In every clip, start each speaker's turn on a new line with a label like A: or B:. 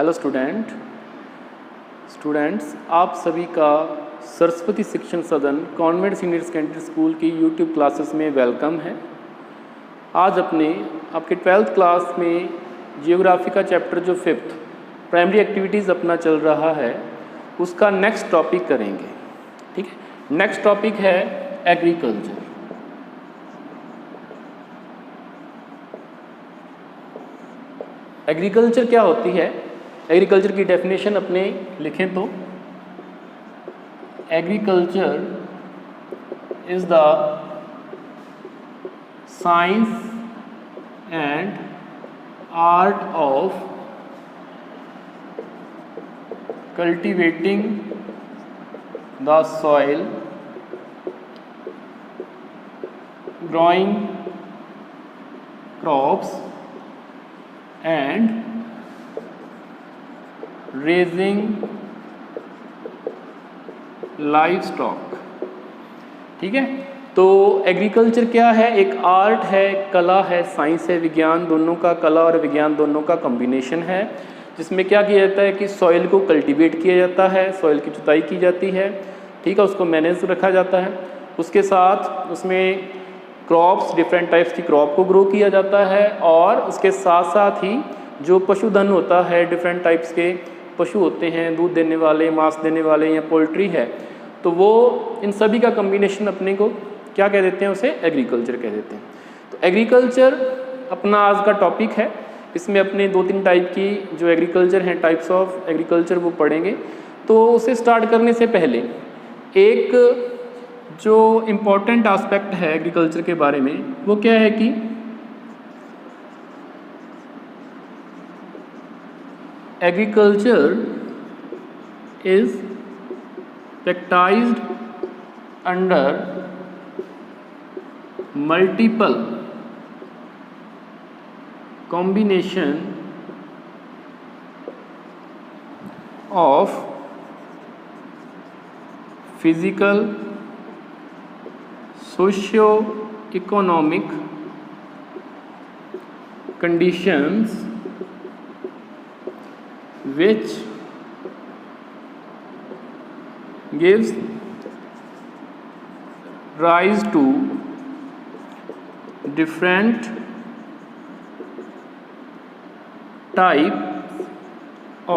A: Hello students, आप सभी का सरस्वती शिक्षण सदन कॉन्वेंट सीनियर सेकेंडरी स्कूल की यूट्यूब क्लासेस में वेलकम है। आज आपके 12th क्लास में जियोग्राफी का चैप्टर जो 5th प्राइमरी एक्टिविटीज़ अपना चल रहा है उसका नेक्स्ट टॉपिक करेंगे। ठीक है, नेक्स्ट टॉपिक है एग्रीकल्चर। एग्रीकल्चर क्या होती है? एग्रीकल्चर की डेफिनेशन अपने लिखें तो agriculture is the science and art of cultivating the soil, growing crops and raising livestock। ठीक है, तो एग्रीकल्चर क्या है? एक आर्ट है, कला है, साइंस है, विज्ञान दोनों का, कला और विज्ञान दोनों का कॉम्बिनेशन है, जिसमें क्या किया जाता है कि सॉइल को कल्टीवेट किया जाता है, सॉइल की जुताई की जाती है। ठीक है, उसको मैनेज रखा जाता है, उसके साथ उसमें क्रॉप्स, डिफरेंट टाइप्स की क्रॉप को ग्रो किया जाता है, और उसके साथ साथ ही जो पशुधन होता है, डिफरेंट टाइप्स के पशु होते हैं, दूध देने वाले, मांस देने वाले या पोल्ट्री है, तो वो इन सभी का कम्बिनेशन अपने को क्या कह देते हैं? उसे एग्रीकल्चर कह देते हैं। तो एग्रीकल्चर अपना आज का टॉपिक है। इसमें अपने 2-3 टाइप की जो एग्रीकल्चर हैं, टाइप्स ऑफ एग्रीकल्चर, वो पढ़ेंगे। तो उसे स्टार्ट करने से पहले एक जो इम्पोर्टेंट एस्पेक्ट है एग्रीकल्चर के बारे में, वो क्या है कि agriculture is practised under multiple combination of physical, socio-economic conditions which gives rise to different types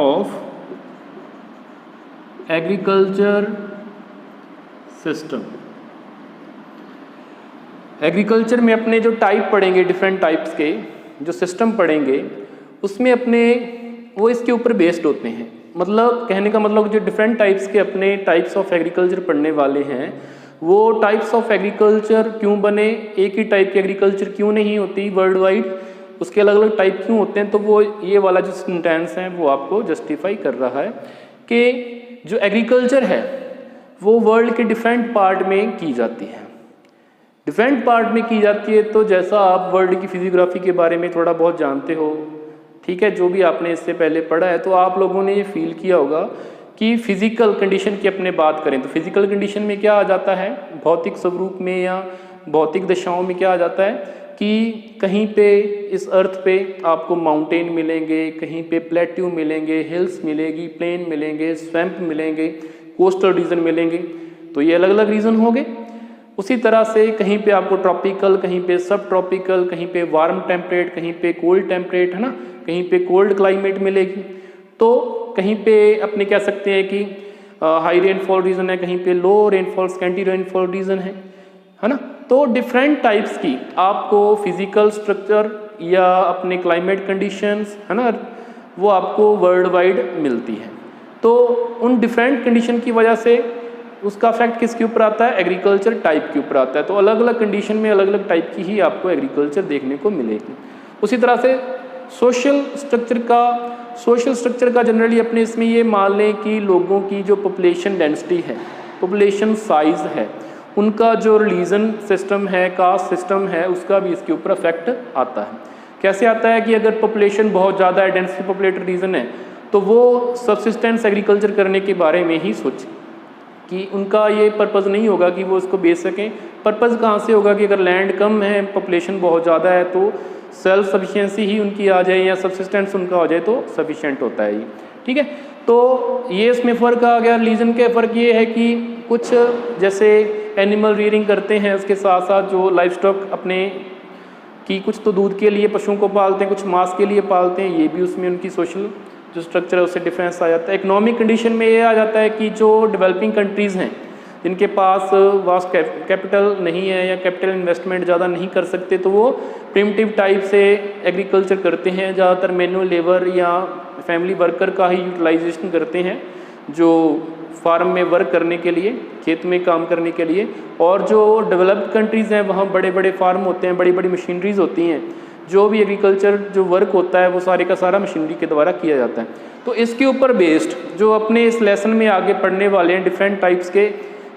A: of agriculture system। Agriculture में अपने जो टाइप पढ़ेंगे, डिफरेंट टाइप्स के जो सिस्टम पढ़ेंगे, उसमें अपने वो इसके ऊपर बेस्ड होते हैं। मतलब कहने का मतलब जो डिफरेंट टाइप्स के अपने टाइप्स ऑफ एग्रीकल्चर पढ़ने वाले हैं, वो टाइप्स ऑफ एग्रीकल्चर क्यों बने, एक ही टाइप की एग्रीकल्चर क्यों नहीं होती वर्ल्ड वाइड, उसके अलग अलग टाइप क्यों होते हैं, तो वो ये वाला जो सेंटेंस है वो आपको जस्टिफाई कर रहा है कि जो एग्रीकल्चर है वो वर्ल्ड के डिफरेंट पार्ट में की जाती है। डिफरेंट पार्ट में की जाती है, तो जैसा आप वर्ल्ड की फिजियोग्राफी के बारे में थोड़ा बहुत जानते हो, ठीक है, जो भी आपने इससे पहले पढ़ा है, तो आप लोगों ने ये फील किया होगा कि फिजिकल कंडीशन की अपने बात करें तो फिजिकल कंडीशन में क्या आ जाता है, भौतिक स्वरूप में या भौतिक दशाओं में क्या आ जाता है कि कहीं पे इस अर्थ पे आपको माउंटेन मिलेंगे, कहीं पे प्लेट्यू मिलेंगे, हिल्स मिलेगी, प्लेन मिलेंगे, स्वैम्प मिलेंगे, कोस्टल रीजन मिलेंगे, तो ये अलग अलग रीजन हो गए। उसी तरह से कहीं पे आपको ट्रॉपिकल, कहीं पे सब ट्रॉपिकल, कहीं पे वार्म टेम्परेट, कहीं पे कोल्ड टेम्परेट, है ना, कहीं पे कोल्ड क्लाइमेट मिलेगी। तो कहीं पे अपने कह सकते हैं कि हाई रेनफॉल रीजन है, कहीं पे लो रेनफॉल, स्कैंटी रेनफॉल रीजन है ना। तो डिफरेंट टाइप्स की आपको फिजिकल स्ट्रक्चर या अपने क्लाइमेट कंडीशंस, है ना, वो आपको वर्ल्ड वाइड मिलती है। तो उन डिफरेंट कंडीशन की वजह से उसका इफेक्ट किसके ऊपर आता है? एग्रीकल्चर टाइप के ऊपर आता है। तो अलग अलग कंडीशन में अलग अलग टाइप की ही आपको एग्रीकल्चर देखने को मिलेगी। उसी तरह से सोशल स्ट्रक्चर का जनरली अपने इसमें ये मान लें कि लोगों की जो पॉपुलेशन डेंसिटी है, पॉपुलेशन साइज है, उनका जो रिलीजन सिस्टम है, कास्ट सिस्टम है, उसका भी इसके ऊपर इफेक्ट आता है। कैसे आता है कि अगर पॉपुलेशन बहुत ज़्यादा है, डेंसली पॉपुलेटेड रीजन है, तो वो सब्सिस्टेंस एग्रीकल्चर करने के बारे में ही सोचें कि उनका ये पर्पज़ नहीं होगा कि वो इसको बेच सकें। पर्पज़ कहाँ से होगा कि अगर लैंड कम है, पॉपुलेशन बहुत ज़्यादा है, तो सेल्फ सफिशिएंसी ही उनकी आ जाए या सब्सिस्टेंस उनका हो जाए तो सफिशिएंट होता है ये, ठीक है। तो ये इसमें फ़र्क आ गया। रिलीजन के फ़र्क ये है कि कुछ जैसे एनिमल रीयरिंग करते हैं, उसके साथ साथ जो लाइफ स्टॉक अपने कि कुछ तो दूध के लिए पशुओं को पालते हैं, कुछ मांस के लिए पालते हैं, ये भी उसमें उनकी सोशल जो स्ट्रक्चर है उससे डिफरेंस आ जाता है। इकोनॉमिक कंडीशन में ये आ जाता है कि जो डेवलपिंग कंट्रीज़ हैं जिनके पास वास्ट कैपिटल नहीं है या कैपिटल इन्वेस्टमेंट ज़्यादा नहीं कर सकते, तो वो प्रिमिटिव टाइप से एग्रीकल्चर करते हैं, ज़्यादातर मैनुअल लेबर या फैमिली वर्कर का ही यूटिलाइजेशन करते हैं जो फार्म में वर्क करने के लिए, खेत में काम करने के लिए। और जो डेवलप्ड कंट्रीज़ हैं वहाँ बड़े बड़े फार्म होते हैं, बड़ी बड़ी मशीनरीज होती हैं, जो भी एग्रीकल्चर जो वर्क होता है वो सारे का सारा मशीनरी के द्वारा किया जाता है। तो इसके ऊपर बेस्ड जो अपने इस लेसन में आगे पढ़ने वाले हैं डिफरेंट टाइप्स के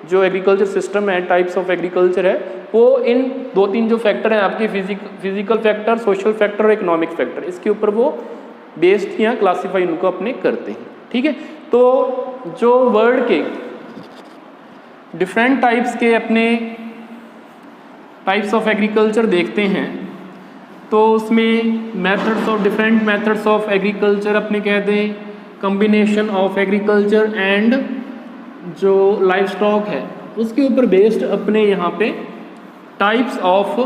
A: जो एग्रीकल्चर सिस्टम है, टाइप्स ऑफ एग्रीकल्चर है, वो इन 2-3 जो फैक्टर हैं आपके फिजिकल फैक्टर, सोशल फैक्टर और इकोनॉमिक फैक्टर, इसके ऊपर वो बेस्ड या क्लासीफाई उनको अपने करते हैं, ठीक है। तो जो वर्ल्ड के डिफरेंट टाइप्स के अपने टाइप्स ऑफ एग्रीकल्चर देखते हैं तो उसमें methods of different methods of agriculture अपने कह दें, कम्बिनेशन ऑफ एग्रीकल्चर एंड जो लाइफ स्टॉक है उसके ऊपर बेस्ड अपने यहाँ पे टाइप्स ऑफ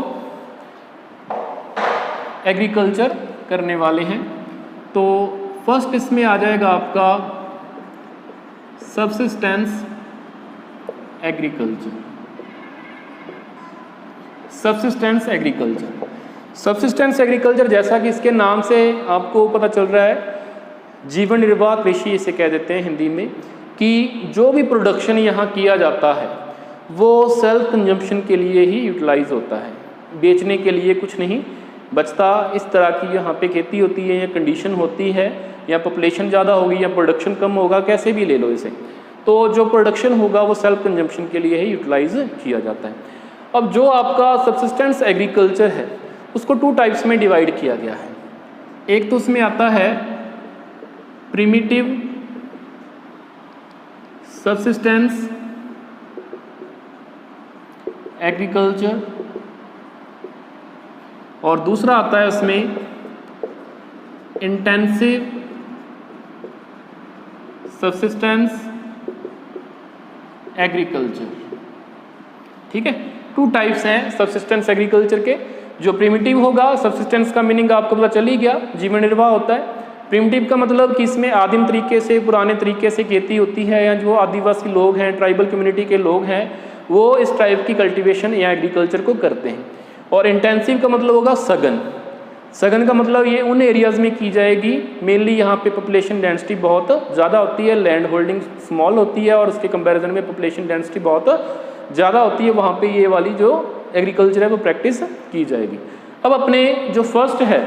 A: एग्रीकल्चर करने वाले हैं। तो फर्स्ट इसमें आ जाएगा आपका subsistence agriculture. Subsistence agriculture, subsistence agriculture जैसा कि इसके नाम से आपको पता चल रहा है, जीवन निर्वाह कृषि इसे कह देते हैं हिंदी में, कि जो भी प्रोडक्शन यहाँ किया जाता है वो सेल्फ कंजम्पशन के लिए ही यूटिलाइज होता है, बेचने के लिए कुछ नहीं बचता। इस तरह की यहाँ पे खेती होती है या कंडीशन होती है, या पॉपुलेशन ज़्यादा होगी या प्रोडक्शन कम होगा, कैसे भी ले लो इसे, तो जो प्रोडक्शन होगा वो सेल्फ कंजम्पशन के लिए ही यूटिलाइज किया जाता है। अब जो आपका सब्सिस्टेंस एग्रीकल्चर है उसको 2 टाइप्स में डिवाइड किया गया है। एक तो उसमें आता है प्रिमिटिव सब्सिस्टेंस एग्रीकल्चर और दूसरा आता है उसमें इंटेंसिव सब्सिस्टेंस एग्रीकल्चर, ठीक है। 2 टाइप्स हैं सब्सिस्टेंस एग्रीकल्चर के। जो प्रिमिटिव होगा, सब्सिस्टेंस का मीनिंग आपको पता चल ही गया, जीवन निर्वाह होता है। प्रिमिटिव का मतलब कि इसमें आदिम तरीके से, पुराने तरीके से खेती होती है, या जो आदिवासी लोग हैं, ट्राइबल कम्युनिटी के लोग हैं, वो इस टाइप की कल्टीवेशन या एग्रीकल्चर को करते हैं। और इंटेंसिव का मतलब होगा सघन। सघन का मतलब ये उन एरियाज़ में की जाएगी, मेनली यहाँ पे पॉपुलेशन डेंसिटी बहुत ज़्यादा होती है, लैंड होल्डिंग स्मॉल होती है और उसके कंपैरिजन में पॉपुलेशन डेंसिटी बहुत ज़्यादा होती है, वहाँ पे ये वाली जो एग्रीकल्चर है वो प्रैक्टिस की जाएगी। अब अपने जो फर्स्ट है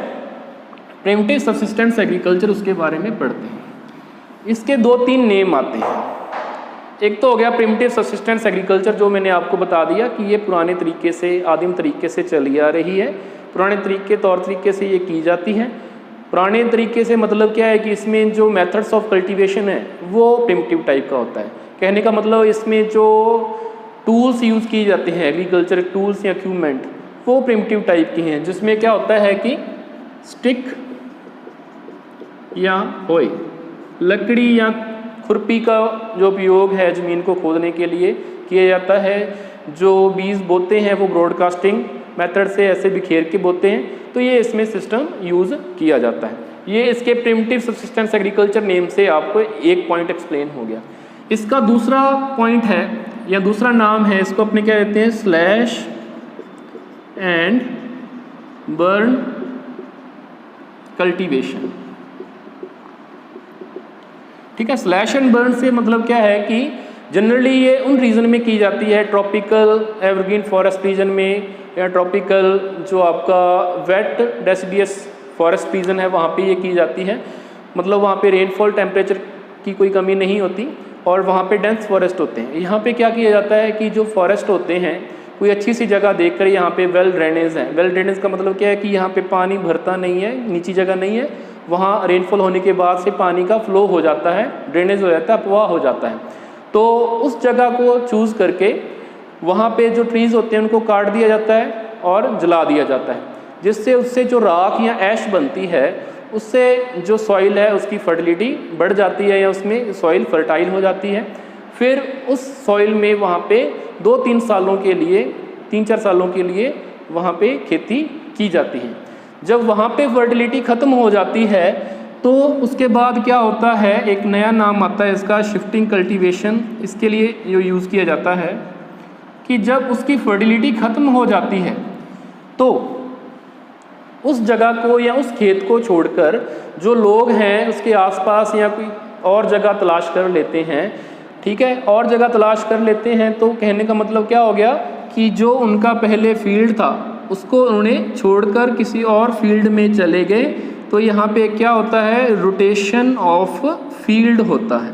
A: प्रिमिटिव सब्सिस्टेंस एग्रीकल्चर, उसके बारे में पढ़ते हैं। इसके 2-3 नेम आते हैं। एक तो हो गया प्रिमिटिव सब्सिस्टेंस एग्रीकल्चर, जो मैंने आपको बता दिया कि ये पुराने तरीके से, आदिम तरीके से चली आ रही है, पुराने तरीके तौर तरीके से ये की जाती है। पुराने तरीके से मतलब क्या है कि इसमें जो मेथड्स ऑफ कल्टीवेशन है वो प्रिमिटिव टाइप का होता है। कहने का मतलब इसमें जो टूल्स यूज़ किए जाते हैं, एग्रीकल्चर टूल्स या इक्विपमेंट, वो प्रिमिटिव टाइप की हैं, जिसमें क्या होता है कि स्टिक या होय, लकड़ी या खुरपी का जो उपयोग है ज़मीन को खोदने के लिए किया जाता है। जो बीज बोते हैं वो ब्रॉडकास्टिंग मेथड से ऐसे बिखेर के बोते हैं, तो ये इसमें सिस्टम यूज़ किया जाता है। ये इसके प्रिमिटिव सब्सिस्टेंस एग्रीकल्चर नेम से आपको एक पॉइंट एक्सप्लेन हो गया। इसका दूसरा पॉइंट है या दूसरा नाम है, इसको अपने क्या कहते हैं, स्लैश एंड बर्न कल्टीवेशन, ठीक है। स्लैश एंड बर्न से मतलब क्या है कि जनरली ये उन रीजन में की जाती है, ट्रॉपिकल एवरग्रीन फॉरेस्ट रीजन में, या ट्रॉपिकल जो आपका वेट डेसिडियस फॉरेस्ट रीजन है वहाँ पे ये की जाती है। मतलब वहाँ पे रेनफॉल टेम्परेचर की कोई कमी नहीं होती और वहाँ पे डेंस फॉरेस्ट होते हैं। यहाँ पे क्या किया जाता है कि जो फॉरेस्ट होते हैं कोई अच्छी सी जगह देखकर, यहाँ पे वेल ड्रेनेज है। वेल ड्रेनेज का मतलब क्या है कि यहाँ पे पानी भरता नहीं है, नीची जगह नहीं है, वहाँ रेनफॉल होने के बाद से पानी का फ्लो हो जाता है, ड्रेनेज हो जाता है, अपवाह हो जाता है। तो उस जगह को चूज़ करके वहाँ पे जो ट्रीज़ होते हैं उनको काट दिया जाता है और जला दिया जाता है। जिससे उससे जो राख या ऐश बनती है उससे जो सॉइल है उसकी फर्टिलिटी बढ़ जाती है या उसमें सॉइल फर्टाइल हो जाती है। फिर उस सॉइल में वहाँ पे 2-3 सालों के लिए 3-4 सालों के लिए वहाँ पे खेती की जाती है। जब वहाँ पे फर्टिलिटी ख़त्म हो जाती है तो उसके बाद क्या होता है, एक नया नाम आता है इसका, शिफ्टिंग कल्टीवेशन। इसके लिए जो यूज़ किया जाता है कि जब उसकी फर्टिलिटी ख़त्म हो जाती है तो उस जगह को या उस खेत को छोड़कर जो लोग हैं उसके आसपास या कोई और जगह तलाश कर लेते हैं, ठीक है, और जगह तलाश कर लेते हैं। तो कहने का मतलब क्या हो गया कि जो उनका पहले फील्ड था उसको उन्होंने छोड़कर किसी और फील्ड में चले गए। तो यहाँ पे क्या होता है, रोटेशन ऑफ फील्ड होता है।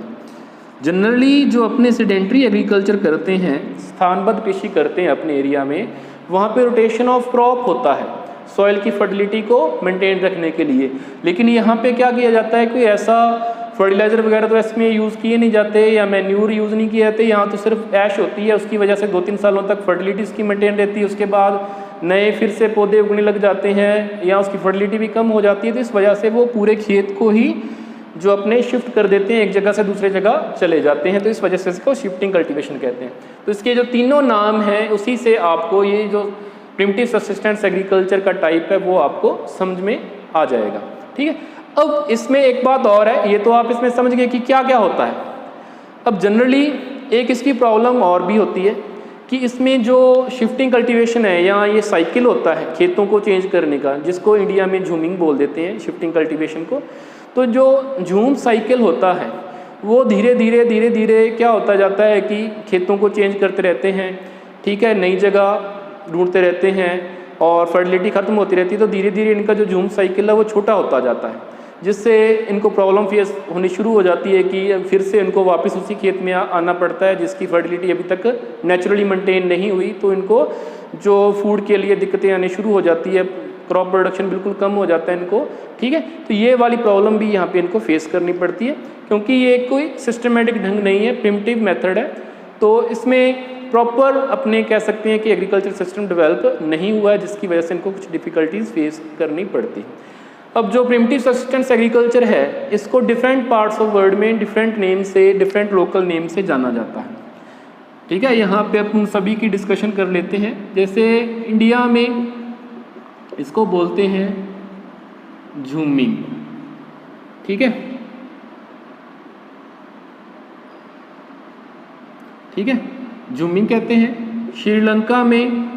A: जनरली जो अपने सेडेंट्री एग्रीकल्चर करते हैं, स्थानबद्ध कृषि करते हैं अपने एरिया में, वहाँ पे रोटेशन ऑफ क्रॉप होता है सॉइल की फर्टिलिटी को मेंटेन रखने के लिए। लेकिन यहाँ पे क्या किया जाता है, कोई ऐसा फर्टिलाइज़र वगैरह तो इसमें यूज़ किए नहीं जाते या मैन्यूर यूज़ नहीं किए जाते। यहाँ तो सिर्फ ऐश होती है, उसकी वजह से 2-3 सालों तक फर्टिलिटी उसकी मेंटेन रहती है। उसके बाद नए फिर से पौधे उगने लग जाते हैं या उसकी फर्टिलिटी भी कम हो जाती है। तो इस वजह से वो पूरे खेत को ही जो अपने शिफ्ट कर देते हैं, एक जगह से दूसरे जगह चले जाते हैं। तो इस वजह से इसको शिफ्टिंग कल्टीवेशन कहते हैं। तो इसके जो तीनों नाम हैं उसी से आपको ये जो प्रिमिटिव सब्सिस्टेंस एग्रीकल्चर का टाइप है वो आपको समझ में आ जाएगा, ठीक है। अब इसमें एक बात और है, ये तो आप इसमें समझ गए कि क्या क्या होता है। अब जनरली एक इसकी प्रॉब्लम और भी होती है कि इसमें जो शिफ्टिंग कल्टीवेशन है या ये साइकिल होता है खेतों को चेंज करने का, जिसको इंडिया में झूमिंग बोल देते हैं शिफ्टिंग कल्टीवेशन को। तो जो झूम साइकिल होता है वो धीरे धीरे क्या होता जाता है कि खेतों को चेंज करते रहते हैं, ठीक है, नई जगह ढूंढते रहते हैं और फर्टिलिटी ख़त्म होती रहती है। तो धीरे धीरे इनका जो झूम साइकिल है वो छोटा होता जाता है, जिससे इनको प्रॉब्लम फेस होनी शुरू हो जाती है कि फिर से इनको वापस उसी खेत में आना पड़ता है जिसकी फर्टिलिटी अभी तक नेचुरली मेंटेन नहीं हुई। तो इनको जो फूड के लिए दिक्कतें आनी शुरू हो जाती है, क्रॉप प्रोडक्शन बिल्कुल कम हो जाता है इनको, ठीक है। तो ये वाली प्रॉब्लम भी यहाँ पे इनको फेस करनी पड़ती है क्योंकि ये कोई सिस्टमेटिक ढंग नहीं है, प्रिमिटिव मेथड है। तो इसमें प्रॉपर अपने कह सकते हैं कि एग्रीकल्चर सिस्टम डेवलप नहीं हुआ है, जिसकी वजह से इनको कुछ डिफ़िकल्टीज फेस करनी पड़ती है। अब जो प्रिमिटिव सब्सिस्टेंस एग्रीकल्चर है इसको डिफरेंट पार्ट्स ऑफ वर्ल्ड में डिफरेंट नेम से, डिफरेंट लोकल नेम से जाना जाता है, ठीक है। यहाँ पे अपन सभी की डिस्कशन कर लेते हैं। जैसे इंडिया में इसको बोलते हैं झूमिंग, ठीक है, ठीक है, झूमिंग कहते हैं। श्रीलंका में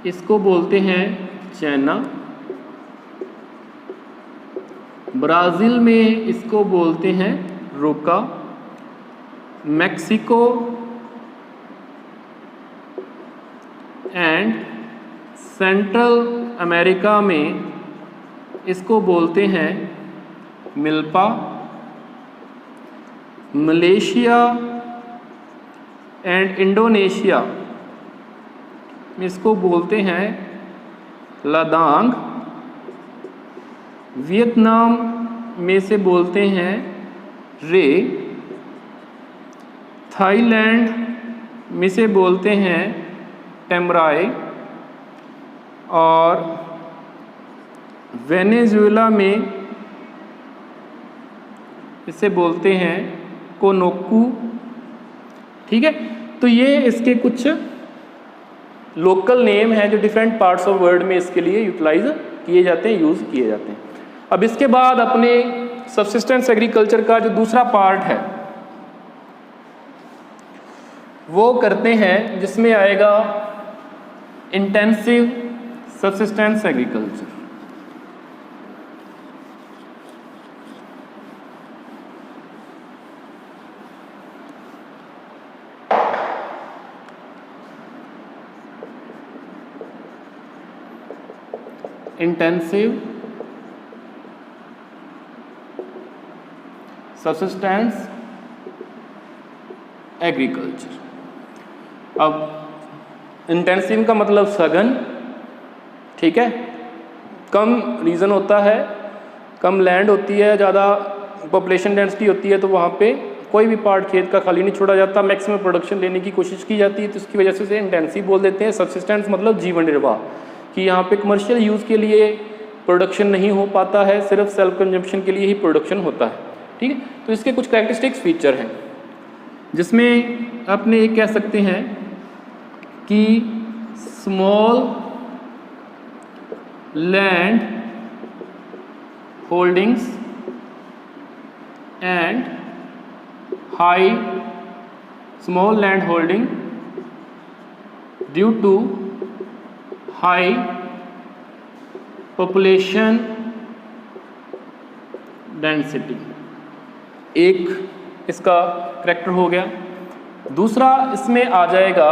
A: इसको बोलते हैं चैना, ब्राज़ील में इसको बोलते हैं रोका, मैक्सिको एंड सेंट्रल अमेरिका में इसको बोलते हैं मिल्पा, मलेशिया एंड इंडोनेशिया में इसको बोलते हैं लादांग, वियतनाम में से बोलते हैं रे, थाईलैंड में से बोलते हैं टेमराए और वेनेजुएला में इसे बोलते हैं कोनोकू, ठीक है। तो ये इसके कुछ लोकल नेम हैं जो डिफरेंट पार्ट्स ऑफ वर्ल्ड में इसके लिए यूटिलाइज किए जाते हैं, यूज़ किए जाते हैं। अब इसके बाद अपने सब्सिस्टेंस एग्रीकल्चर का जो दूसरा पार्ट है वो करते हैं, जिसमें आएगा intensive subsistence agriculture. Intensive subsistence agriculture. अब इंटेंसिव का मतलब सघन, ठीक है, कम रीजन होता है, कम लैंड होती है, ज़्यादा पॉपुलेशन डेंसिटी होती है, तो वहाँ पे कोई भी पार्ट खेत का खाली नहीं छोड़ा जाता, मैक्सिमम प्रोडक्शन लेने की कोशिश की जाती है। तो इसकी वजह से इंटेंसिव बोल देते हैं। सब्सिस्टेंस मतलब जीवन निर्वाह, कि यहाँ पे कमर्शियल यूज़ के लिए प्रोडक्शन नहीं हो पाता है, सिर्फ सेल्फ कंजम्पशन के लिए ही प्रोडक्शन होता है। ठीक है, तो इसके कुछ कैरेक्टरिस्टिक्स फीचर हैं जिसमें अपने एक कह सकते हैं कि small land holdings and high small land holding due to high population density, एक इसका करैक्टर हो गया। दूसरा इसमें आ जाएगा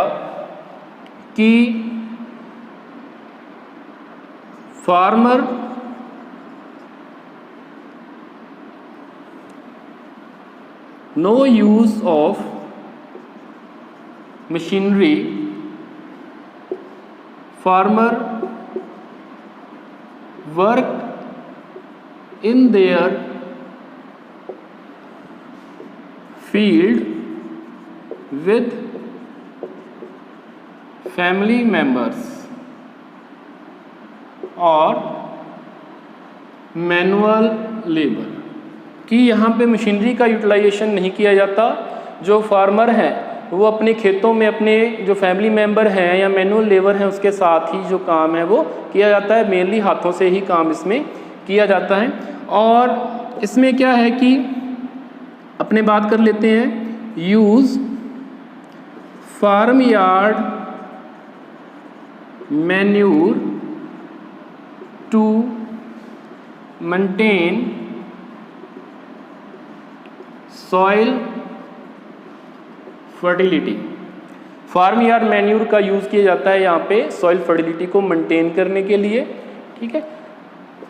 A: कि farmer no use of machinery, farmer work in their field with family members और मैनुअल लेबर, कि यहाँ पे मशीनरी का यूटिलाइजेशन नहीं किया जाता। जो फार्मर हैं वो अपने खेतों में अपने जो फैमिली मेंबर हैं या मैनुअल लेबर हैं उसके साथ ही जो काम है वो किया जाता है, मेनली हाथों से ही काम इसमें किया जाता है। और इसमें क्या है कि अपने बात कर लेते हैं use farm yard manure to maintain soil fertility. Farm yard manure का यूज़ किया जाता है यहाँ पे सॉइल फर्टिलिटी को मेंटेन करने के लिए। ठीक है,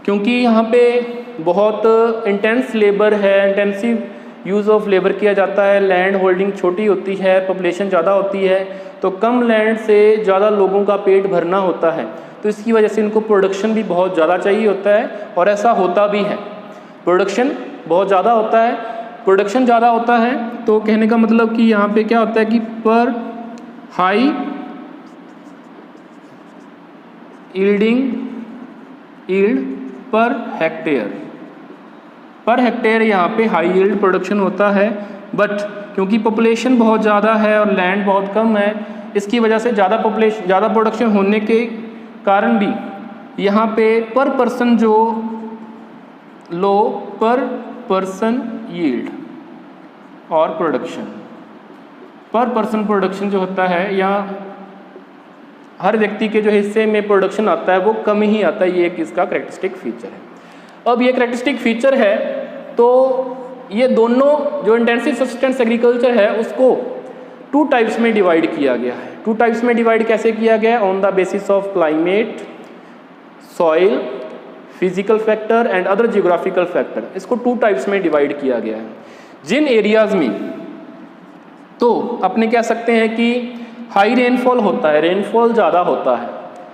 A: क्योंकि यहाँ पे बहुत इंटेंस लेबर है, इंटेंसिव यूज़ ऑफ लेबर किया जाता है, लैंड होल्डिंग छोटी होती है, पॉपुलेशन ज़्यादा होती है, तो कम लैंड से ज़्यादा लोगों का पेट भरना होता है, तो इसकी वजह से इनको प्रोडक्शन भी बहुत ज़्यादा चाहिए होता है और ऐसा होता भी है। प्रोडक्शन बहुत ज़्यादा होता है, प्रोडक्शन ज़्यादा होता है तो कहने का मतलब कि यहाँ पे क्या होता है कि पर हाई यील्ड पर हेक्टेयर यहाँ पे हाई यील्ड प्रोडक्शन होता है। बट क्योंकि पॉपुलेशन बहुत ज़्यादा है और लैंड बहुत कम है, इसकी वजह से ज़्यादा प्रोडक्शन होने के कारण भी यहाँ पे पर पर्सन जो लो पर पर्सन यील्ड और प्रोडक्शन, पर पर्सन प्रोडक्शन जो होता है या हर व्यक्ति के जो हिस्से में प्रोडक्शन आता है वो कम ही आता है, ये एक इसका कैरेक्टरिस्टिक फीचर है। अब ये कैरेक्टरिस्टिक फीचर है तो ये दोनों जो इंटेंसिव सब्सिस्टेंस एग्रीकल्चर है उसको 2 टाइप्स में डिवाइड किया गया है। 2 टाइप्स में डिवाइड कैसे किया गया है? On the basis of climate, soil, physical factor and other geographical factor, इसको 2 टाइप्स में डिवाइड किया गया है। जिन एरियाज में तो अपने कह सकते हैं कि हाई रेनफॉल होता है, रेनफॉल ज़्यादा होता है,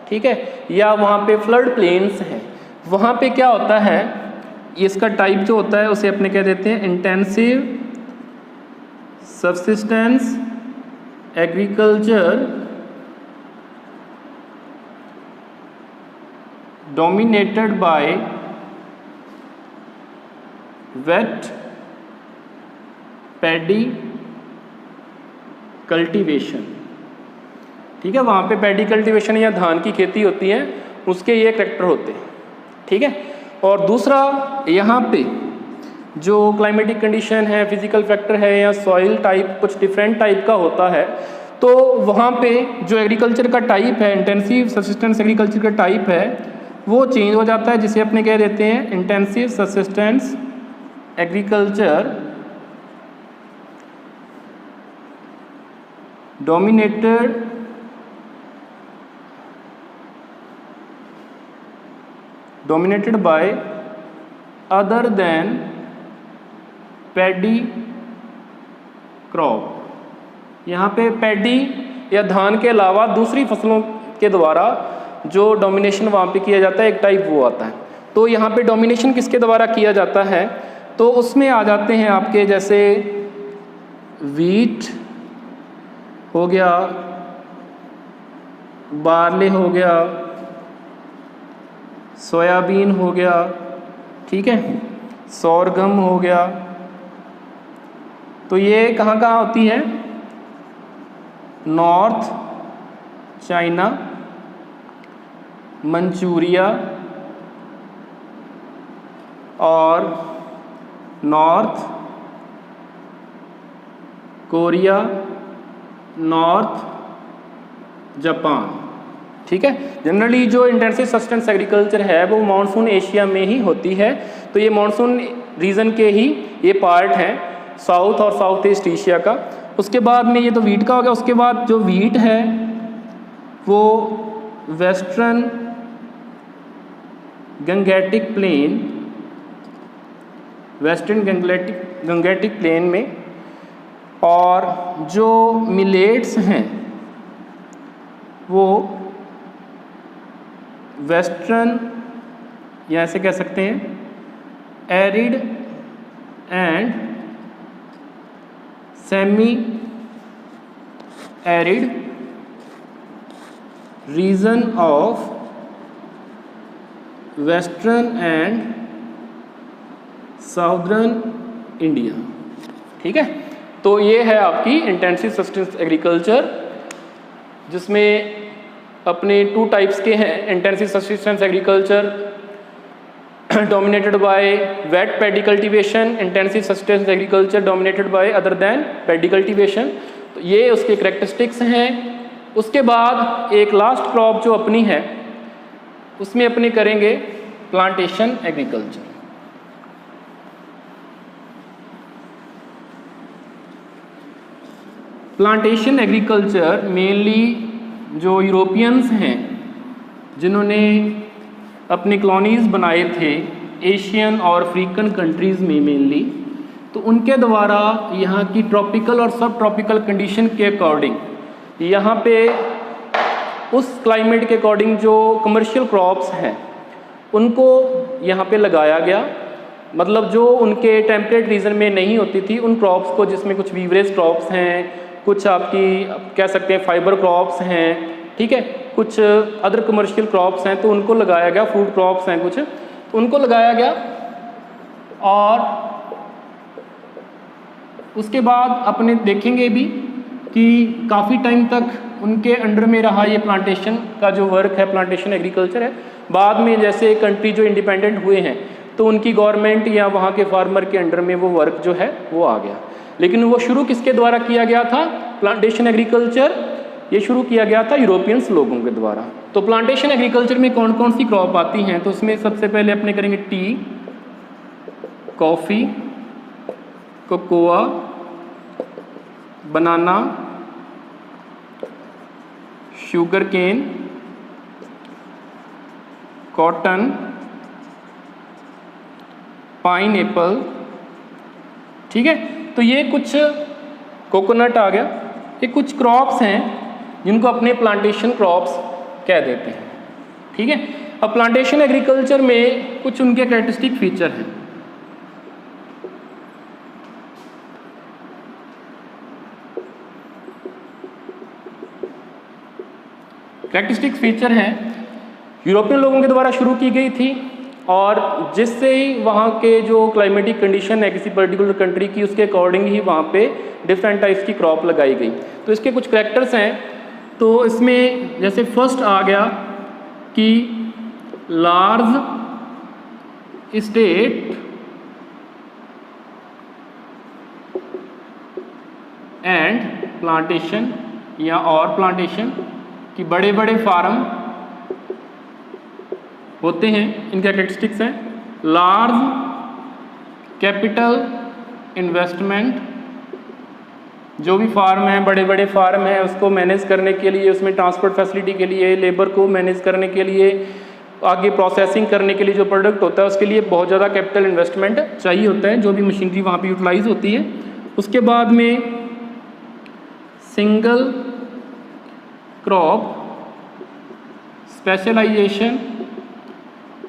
A: ठीक है, या वहाँ पे फ्लड प्लेन्स हैं, वहाँ पे क्या होता है, इसका टाइप जो होता है उसे अपने कह देते हैं intensive subsistence agriculture dominated by weight paddy cultivation. ठीक है, वहाँ पे पैडी कल्टीवेशन या धान की खेती होती है, उसके ये कैरेक्टर होते हैं। ठीक है, और दूसरा यहाँ पे जो क्लाइमेटिक कंडीशन है, फिजिकल फैक्टर है या सॉइल टाइप कुछ डिफरेंट टाइप का होता है, तो वहाँ पे जो एग्रीकल्चर का टाइप है, इंटेंसिव सब्सिस्टेंस एग्रीकल्चर का टाइप है, वो चेंज हो जाता है, जिसे अपने कह देते हैं intensive subsistence agriculture dominated by other than paddy crop। यहाँ पे पैडी या धान के अलावा दूसरी फसलों के द्वारा जो डोमिनेशन वहाँ पे किया जाता है, एक टाइप वो आता है। तो यहाँ पे डोमिनेशन किसके द्वारा किया जाता है, तो उसमें आ जाते हैं आपके जैसे वीट हो गया, बार्ले हो गया, सोयाबीन हो गया, ठीक है, सोरगम हो गया। तो ये कहाँ कहाँ होती है? नॉर्थ चाइना, मंचूरिया और नॉर्थ कोरिया, नॉर्थ जापान, ठीक है। जनरली जो इंटेंसिव सस्टेंस एग्रीकल्चर है वो मानसून एशिया में ही होती है। तो ये मानसून रीजन के ही ये पार्ट हैं, साउथ और साउथ ईस्ट एशिया का। उसके बाद में ये तो वीट का हो गया। उसके बाद जो वीट है वो western Gangetic plain, western Gangetic plain में, और जो मिलेट्स हैं वो वेस्टर्न, या ऐसे कह सकते हैं arid and semi arid region of western and southern India, ठीक है। तो ये है आपकी इंटेंसिव सस्टेंस एग्रीकल्चर, जिसमें अपने 2 टाइप्स के हैं। Intensive sustains agriculture dominated by weight paddy cultivation, intensive sustains agriculture dominated by other than paddy cultivation. तो ये उसके करैक्टरिस्टिक्स हैं। उसके बाद एक लास्ट क्रॉप जो अपनी है उसमें अपने करेंगे plantation agriculture. Plantation agriculture mainly जो यूरोपियंस हैं जिन्होंने अपने कॉलोनीज़ बनाए थे एशियन और अफ्रीकन कंट्रीज़ में मेनली, तो उनके द्वारा यहाँ की ट्रॉपिकल और सब ट्रॉपिकल कंडीशन के अकॉर्डिंग यहाँ पे उस क्लाइमेट के अकॉर्डिंग जो कमर्शियल क्रॉप्स हैं उनको यहाँ पे लगाया गया। मतलब जो उनके टेम्परेट रीजन में नहीं होती थी उन क्रॉप्स को, जिसमें कुछ वीवरेज क्रॉप्स हैं, कुछ आपकी कह सकते हैं फाइबर क्रॉप्स हैं, ठीक है, कुछ अदर कमर्शियल क्रॉप्स हैं, तो उनको लगाया गया। फूड क्रॉप्स हैं कुछ, तो उनको लगाया गया। और उसके बाद अपने देखेंगे भी कि काफ़ी टाइम तक उनके अंडर में रहा ये प्लांटेशन का जो वर्क है, प्लांटेशन एग्रीकल्चर है। बाद में जैसे कंट्री जो इंडिपेंडेंट हुए हैं तो उनकी गवर्नमेंट या वहाँ के फार्मर के अंडर में वो वर्क जो है वो आ गया। लेकिन वो शुरू किसके द्वारा किया गया था? प्लांटेशन एग्रीकल्चर ये शुरू किया गया था यूरोपियंस लोगों के द्वारा। तो प्लांटेशन एग्रीकल्चर में कौन कौन सी क्रॉप आती हैं? तो उसमें सबसे पहले अपने करेंगे tea, coffee, cocoa, banana, sugar cane, cotton, pineapple, ठीक है। तो ये कुछ कोकोनट आ गया, ये कुछ क्रॉप्स हैं जिनको अपने प्लांटेशन क्रॉप्स कह देते हैं, ठीक है। अब प्लांटेशन एग्रीकल्चर में कुछ उनके कैरेक्टरिस्टिक फीचर हैं। कैरेक्टरिस्टिक फीचर हैं यूरोपियन लोगों के द्वारा शुरू की गई थी और जिससे ही वहाँ के जो क्लाइमेटिक कंडीशन है किसी पर्टिकुलर कंट्री की उसके अकॉर्डिंग ही वहाँ पे डिफरेंट टाइप्स की क्रॉप लगाई गई। तो इसके कुछ करैक्टर्स हैं। तो इसमें जैसे फर्स्ट आ गया कि लार्ज स्टेट एंड प्लांटेशन या और प्लांटेशन कि बड़े बड़े फार्म होते हैं। इनके कैरेक्टरिस्टिक्स हैं लार्ज कैपिटल इन्वेस्टमेंट, जो भी फार्म है बड़े बड़े फार्म है उसको मैनेज करने के लिए, उसमें ट्रांसपोर्ट फैसिलिटी के लिए, लेबर को मैनेज करने के लिए, आगे प्रोसेसिंग करने के लिए जो प्रोडक्ट होता है उसके लिए बहुत ज़्यादा कैपिटल इन्वेस्टमेंट चाहिए होता है, जो भी मशीनरी वहाँ पे यूटिलाइज होती है। उसके बाद में सिंगल क्रॉप स्पेशलाइजेशन,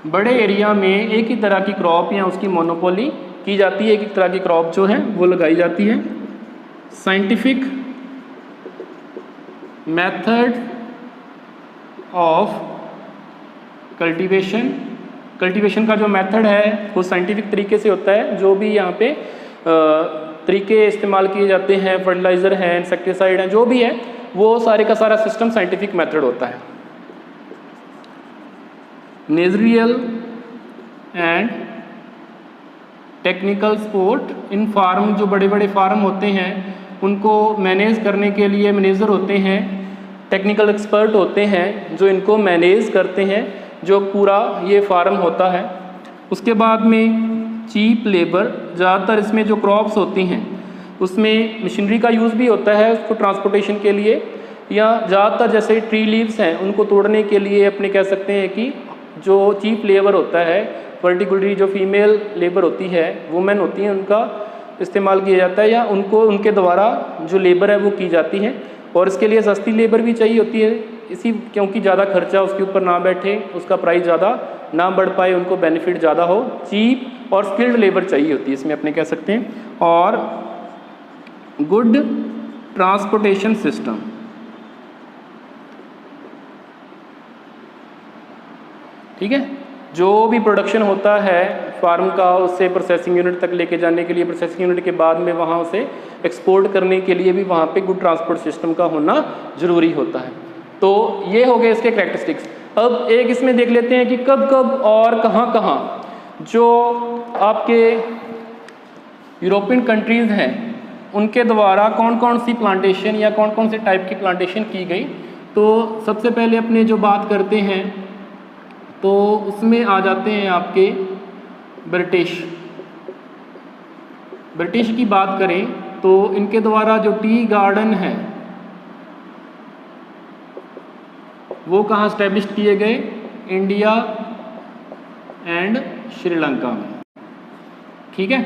A: बड़े एरिया में एक ही तरह की क्रॉप या उसकी मोनोपोली की जाती है, एक ही तरह की क्रॉप जो है वो लगाई जाती है। Scientific method of cultivation cultivation का जो मेथड है वो साइंटिफिक तरीके से होता है। जो भी यहाँ पे तरीके इस्तेमाल किए जाते हैं, फर्टिलाइज़र हैं, इंसेक्टिसाइड हैं, जो भी है वो सारे का सारा सिस्टम साइंटिफिक मेथड होता है। Managerial and technical support in farm, जो बड़े बड़े फार्म होते हैं उनको मैनेज करने के लिए मैनेजर होते हैं, टेक्निकल एक्सपर्ट होते हैं जो इनको मैनेज करते हैं, जो पूरा ये फार्म होता है। उसके बाद में चीप लेबर, ज़्यादातर इसमें जो क्रॉप्स होती हैं उसमें मशीनरी का यूज़ भी होता है उसको ट्रांसपोर्टेशन के लिए, या ज़्यादातर जैसे ट्री लीव्स हैं उनको तोड़ने के लिए अपने कह सकते हैं कि जो चीप लेबर होता है, पर्टिकुलरली जो फीमेल लेबर होती है, वुमेन होती हैं, उनका इस्तेमाल किया जाता है या उनको उनके द्वारा जो लेबर है वो की जाती है। और इसके लिए सस्ती लेबर भी चाहिए होती है, इसी क्योंकि ज़्यादा खर्चा उसके ऊपर ना बैठे, उसका प्राइस ज़्यादा ना बढ़ पाए, उनको बेनिफिट ज़्यादा हो, चीप और स्किल्ड लेबर चाहिए होती है इसमें अपने कह सकते हैं। और गुड ट्रांसपोर्टेशन सिस्टम, ठीक है, जो भी प्रोडक्शन होता है फार्म का उससे प्रोसेसिंग यूनिट तक लेके जाने के लिए, प्रोसेसिंग यूनिट के बाद में वहाँ उसे एक्सपोर्ट करने के लिए भी वहाँ पे गुड ट्रांसपोर्ट सिस्टम का होना ज़रूरी होता है। तो ये हो गए इसके कैरेक्टरिस्टिक्स। अब एक इसमें देख लेते हैं कि कब कब और कहाँ कहाँ जो आपके यूरोपियन कंट्रीज़ हैं उनके द्वारा कौन कौन सी प्लांटेशन या कौन कौन से टाइप की प्लांटेशन की गई। तो सबसे पहले अपने जो बात करते हैं तो उसमें आ जाते हैं आपके ब्रिटिश की बात करें तो इनके द्वारा जो टी गार्डन है वो कहाँ इस्टेब्लिश किए गए, इंडिया एंड श्रीलंका में, ठीक है।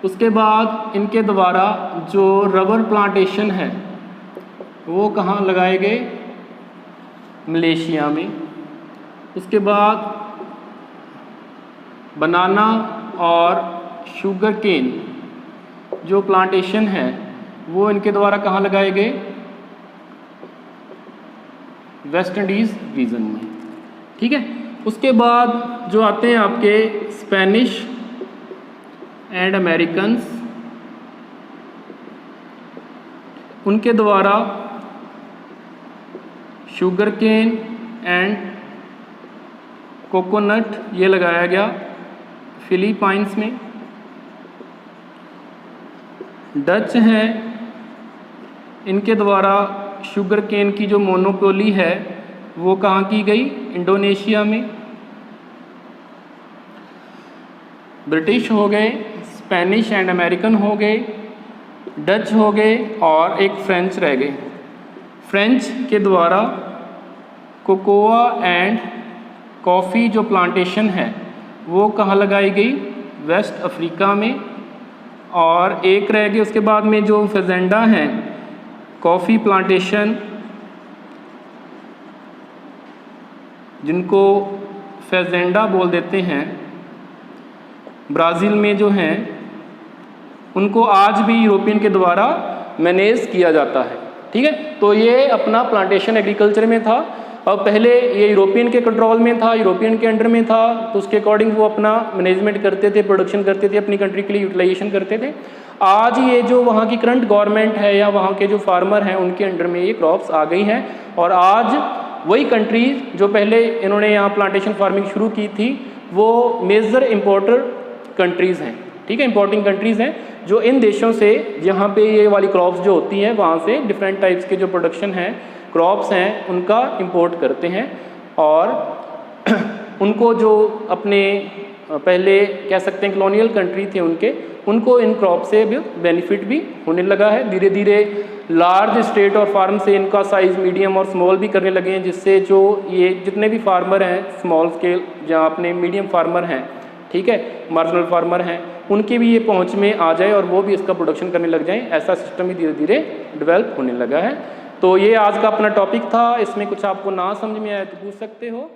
A: उसके बाद इनके द्वारा जो रबर प्लांटेशन है वो कहाँ लगाए गए, मलेशिया में। उसके बाद बनाना और शुगर केन जो प्लांटेशन है वो इनके द्वारा कहाँ लगाए गए, वेस्ट इंडीज़ रीजन में, ठीक है। उसके बाद जो आते हैं आपके स्पेनिश एंड अमेरिकन्स, उनके द्वारा शुगर केन एंड कोकोनट ये लगाया गया फिलीपाइंस में। डच हैं, इनके द्वारा शुगर केन की जो मोनोपोली है वो कहाँ की गई, इंडोनेशिया में। ब्रिटिश हो गए, स्पेनिश एंड अमेरिकन हो गए, डच हो गए और एक फ्रेंच रह गए। फ्रेंच के द्वारा कोकोआ एंड कॉफ़ी जो प्लांटेशन है वो कहाँ लगाई गई, वेस्ट अफ्रीका में। और एक रह गई उसके बाद में जो फेजेंडा हैं, कॉफ़ी प्लांटेशन जिनको फेजेंडा बोल देते हैं, ब्राज़ील में जो हैं उनको आज भी यूरोपियन के द्वारा मैनेज किया जाता है, ठीक है। तो ये अपना प्लांटेशन एग्रीकल्चर में था और पहले ये यूरोपियन के कंट्रोल में था, यूरोपियन के अंडर में था, तो उसके अकॉर्डिंग वो अपना मैनेजमेंट करते थे, प्रोडक्शन करते थे, अपनी कंट्री के लिए यूटिलाइजेशन करते थे। आज ये जो वहाँ की करंट गवर्नमेंट है या वहाँ के जो फार्मर हैं उनके अंडर में ये क्रॉप्स आ गई हैं और आज वही कंट्री जो पहले इन्होंने यहाँ प्लांटेशन फार्मिंग शुरू की थी वो मेजर इम्पोर्टर कंट्रीज़ हैं, ठीक है, इंपोर्टिंग कंट्रीज़ हैं जो इन देशों से जहाँ पे ये वाली क्रॉप्स जो होती हैं वहाँ से डिफरेंट टाइप्स के जो प्रोडक्शन हैं, क्रॉप्स हैं, उनका इंपोर्ट करते हैं और उनको जो अपने पहले कह सकते हैं कॉलोनियल कंट्री थे उनको इन क्रॉप से भी बेनिफिट भी होने लगा है। धीरे धीरे लार्ज स्टेट और फार्म से इनका साइज़ मीडियम और स्मॉल भी करने लगे हैं, जिससे जो ये जितने भी फार्मर हैं स्मॉल स्केल जहाँ अपने मीडियम फार्मर हैं, ठीक है, मार्जिनल फार्मर हैं, उनके भी ये पहुंच में आ जाए और वो भी इसका प्रोडक्शन करने लग जाएं। ऐसा सिस्टम भी धीरे धीरे डेवलप होने लगा है। तो ये आज का अपना टॉपिक था, इसमें कुछ आपको ना समझ में आया तो पूछ सकते हो।